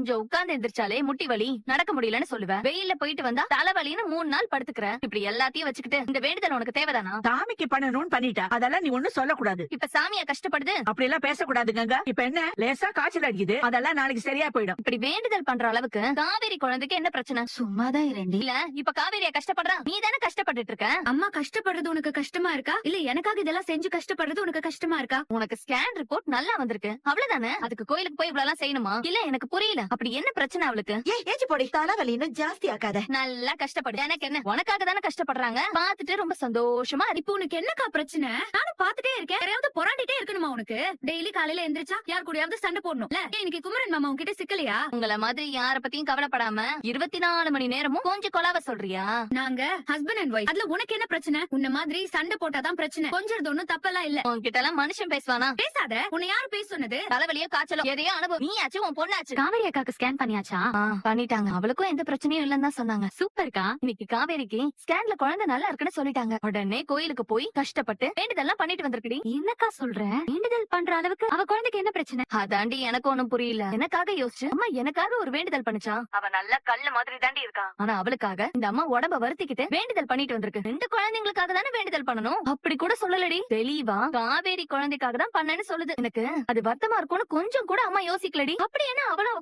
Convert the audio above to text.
கொஞ்சம் உட்கார்ந்து எந்திரிச்சாலே முட்டி வலி, நடக்க முடியலன்னு சொல்லுவேன். வெயில்ல போயிட்டு வந்தா தலைவலின்னு 3 நாள் படுத்துக்கிறேன். இப்படி எல்லாத்தையும் வச்சுக்கிட்டு இந்த வேண்டுதல் உனக்கு தேவைதானா? சாமிக்கு பண்ணணும்னு பண்ணிட்டா, அதெல்லாம் நீ ஒண்ணும் சொல்லக்கூடாது. இப்ப சாமியா கஷ்டப்படுது? அப்படி எல்லாம் பேசக்கூடாதுங்க. இப்ப என்ன லேசா காய்ச்சல் அடிக்குது, அதெல்லாம் நாளைக்கு சரியா போயிடும். இப்படி வேண்டுதல் பண்ற அளவுக்கு காவேரி குழந்தைக்கு என்ன பிரச்சனை? சும்மாதான் இரண்டி. இல்ல இப்ப காவேரியா கஷ்டப்படுறா? நீ தானே கஷ்டப்பட்டுட்டு இருக்க. அம்மா கஷ்டப்படுறது உனக்கு கஷ்டமா இருக்கா, இல்ல எனக்காக இதெல்லாம் செஞ்சு கஷ்டப்படுறது உனக்கு கஷ்டமா இருக்கா? உனக்கு ஸ்கேன் ரிப்போர்ட் நல்லா வந்திருக்கு, அவ்வளவுதானே. அதுக்கு கோயிலுக்கு போய் இவ்வளவு செய்யணுமா? இல்ல எனக்கு புரியல. அப்படி என்ன பிரச்சனை அவளுக்கு? ஏச்சி போடி, தலைவலி இன்னும் ஜாஸ்தி ஆக்காத. நல்லா கஷ்டப்படு. எனக்கு என்ன, உனக்காக தானே கஷ்டப்படுறாங்க. பாத்துட்டு ரொம்ப சந்தோஷமா இரு. இப்போ உனக்கு என்னக்கா பிரச்சனை? நானும் பாத்துட்டே இருக்கேன். யாரையாவது பொறாண்டிட்டே இருக்கணுமா உனக்கு? டெய்லி காலையில எந்திரிச்சா யார் கூடயாவது சண்டை போடணும். இன்னைக்கு குமரன் மாமா உன்கிட்ட சிக்கலையா? உங்கள மாதிரி யார பத்தியும் கவலைப்படாம 24 மணி நேரமும் கொஞ்சம் கொலாவ சொல்றியா? நாங்க ஹஸ்பண்ட் அண்ட் ஒய்ஃப். அதுல உனக்கு என்ன பிரச்சனை? உன்ன மாதிரி சண்டை போட்டாதான் பிரச்சனை. கொஞ்சம் ஒண்ணும் தப்பெல்லாம் இல்ல. உன்கிட்ட எல்லாம் மனுஷன் பேசுவானா? பேசாத. உன்னை யாரு பேச சொன்னது? தலைவலியோ காய்ச்சலோ எதையோ அனுபவம். நீயாச்சு உன் பொண்ணாச்சு. காவேரி அக்காக்கு ஸ்கேன் பண்ணியாச்சா? பண்ணிட்டாங்க. அவளுக்கும் எந்த பிரச்சனையும் இல்லன்னு தான் சொன்னாங்க. சூப்பர்க்கா. இன்னைக்கு காவேரிக்கு ஸ்கேன்ல குழந்தை நல்லா இருக்குன்னு சொல்லிட்டாங்க. உடனே கோயிலுக்கு போய் கஷ்டப்பட்டு வேண்டுதெல்லாம் பண்ணிட்டு வந்திருக்கடி. என்னக்கா சொல்ற? வேண்டுதல் பண்ற அளவுக்கு அவ குழந்தைக்கு என்ன பிரச்சனை? அதாண்டி எனக்கு ஒண்ணும் புரியல. எனக்காக யோசிச்சு அம்மா எனக்காக ஒரு வேண்டுதல் பண்ணுச்சா? அவ நல்ல கல்லு மாதிரி தாண்டி இருக்கா. ஆனா அவளுக்காக இந்த அம்மா உடம்ப வருத்திக்கிட்டு வேண்டுதல் பண்ணிட்டு வந்திருக்கு. 2 குழந்தைங்களுக்காக தானே வேண்டுதல் பண்ணணும். அப்படி கூட சொல்லலடி. தெளிவா காவேரி குழந்தைக்காக தான் பண்ணேன்னு சொல்லுது. எனக்கு அது வருத்தமா இருக்கும்னு கொஞ்சம் கூட அம்மா யோசிக்கலடி. அப்படி என்ன அவளும்